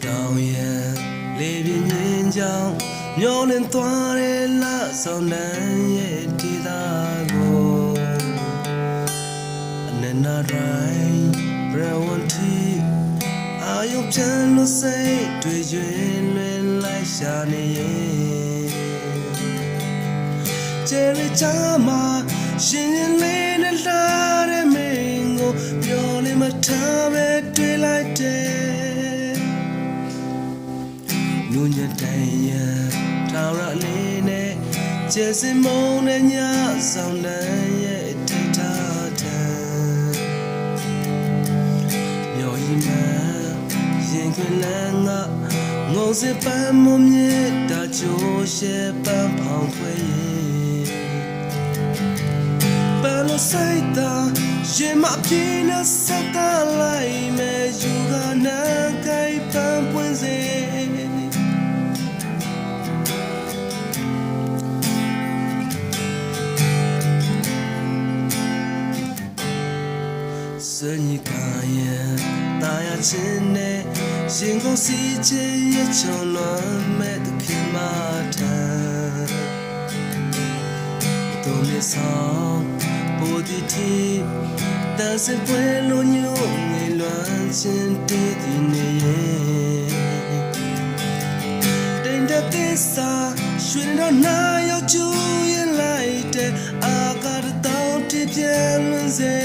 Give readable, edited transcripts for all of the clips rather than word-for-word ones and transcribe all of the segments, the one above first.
တောင်ရန်လေပြင်းရင်ကြောင့်မျောလင်းသွားတဲ့လဆောင်တန်းရဲ့ဒေသကိုအနန္တတိုင်းဘရဝန်တီအာယုံပြန်လို့စိတ်တွေရွင်လွင်လိုက်ရှာနေရဲ့ကျဲရချာမှာရှင်ရင်လေးနဲ့လာတဲ့မင်းကိုပြောလေးမထားပဲတွေ့လိုက်တယ်နူးညံ့တိုင်းရထာဝရလေးနဲ့ကျဲစင်မုံနဲ့ညဆောင်တန်းရဲ့ထိတ်ထားတဲ့မျောရင်မှရင်ခွင်လန်းကငုံစပန်းမမြစ်တာချိုးရှဲပန်းဖောင်ခွေပန်းလို့စိတ်သာရင်မပြေနဲ့ဆက်တာလိုက်မဲ့ယူကနာကိုက်ပန်းပွင့်စေစညီကရဲ့တာယာချင်းနဲ့ရင်ကုန်စီချေရဲ့ချုံလွန်မဲ့တခင်မထတို့မြေဆောင်ပိုဒီတီတန်စပွဲလိုညို့ငေလွမ်းချင်းတည်တည်နေရဲ့တင်တဲ့သစ္စာရွှေတော်နာရောက်ကျူရင်လိုက်တဲ့အာကာရတောင်းတပြန်လွန်စေ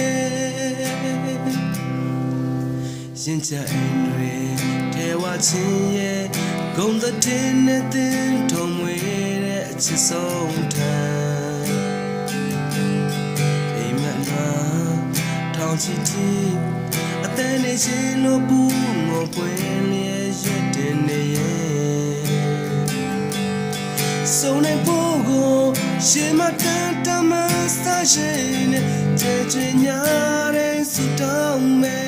ရင်ချအိမ်တွေထဲဝချင်းရဲ့ဂုံတဲ့တင်းနဲ့တင်းထုံမွေတဲ့အချစ်ဆုံးထမ်းအိမ်မက်လာထောင်ချီတီအတန်းနေရှင်လို့ဘူးငိုပွင့်လျက်ရွတ်တင်နေရဲ့စုံနေဖို့ကိုရှင်မတန်တမစတာရှင်နဲ့ကြွချင်ညာတဲ့စူတောင်းမယ်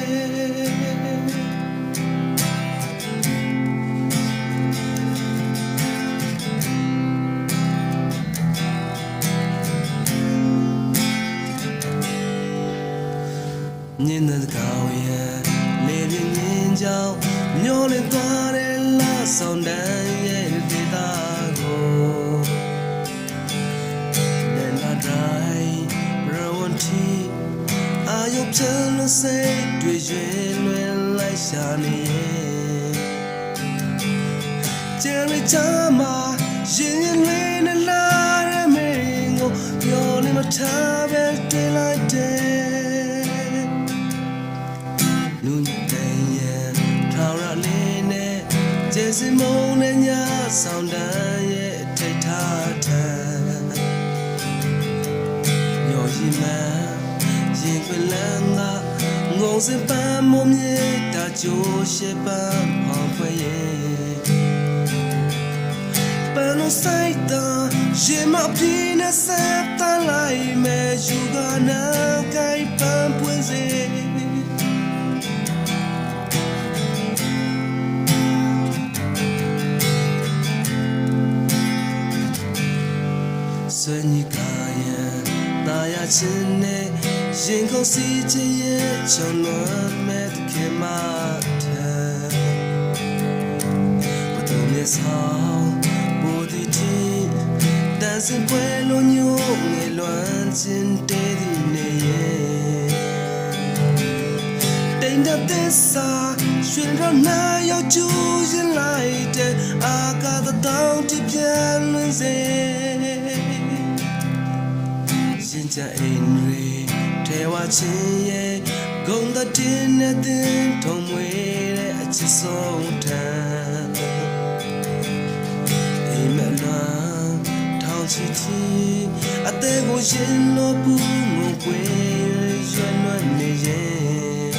ညင်တဲ့ကောင်ရဲ့လေပြင်းရင်ကြောင့်မျောလင်းသွားတဲ့လဆောင်တန်းရဲ့ဒေသကိုတဲ့နာတိုင်းဘရဝန်တီအာယုံပြန်လို့စိတ်တွေရွင်လွင်လိုက်ရှာနေရဲ့ကျဲရချာမှာရင်ရင်လေးနဲ့လာတဲ့မင်းကိုပြောနေမထားပဲတွေ့လိုက်တယ်ကျစင်မုံနဲ့ညဆောင်တန်းရဲ့ထိတ်ထားတဲ့မျောရင်မှရင်ခွင်လန်းကငုံစပန်းမမြစ်တာချိုးရှဲပန်းဖောင်ခွေပန်းလို့စိတ်သာရင်မပြေနဲ့ဆက်တာလိုက်မဲ့ယူကနာကိုက်ပန်းပွင့်စေစညီကရဲ့တာယာချင်းနဲ့ရင်ကုန်စီချေရဲ့ချုံလွန်မဲ့တခင်မထဘသူမြေဆောင်ပိုဒီတီတန်စင်ပွဲလိုညို့ငေလွမ်းချင်းတဲဒီနေရဲ့တိန်တဲ့သစ္စာရွှေတော်နာရောက်ကျူရင်လိုက်တဲ့အာကာသတောင်းတပြန်လွင်စေရင်ချအိမ်တွေထဲဝချင်းရဲ့ဂုံတဲ့တင်းနဲ့တင်းထုံမွေတဲ့အချစ်ဆုံးထမ်းအိမ်မက်လာထောင်ချီတီအသေးကိုရှင်လို့ဘူးငုံပွေရွှဲလွတ်နေရဲ့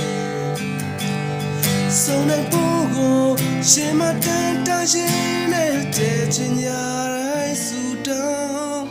စုံနေဖို့ကိုရှင်မတန်တရှင်နဲ့တဲ့ချင်ညာတိုင်းစူတောင်း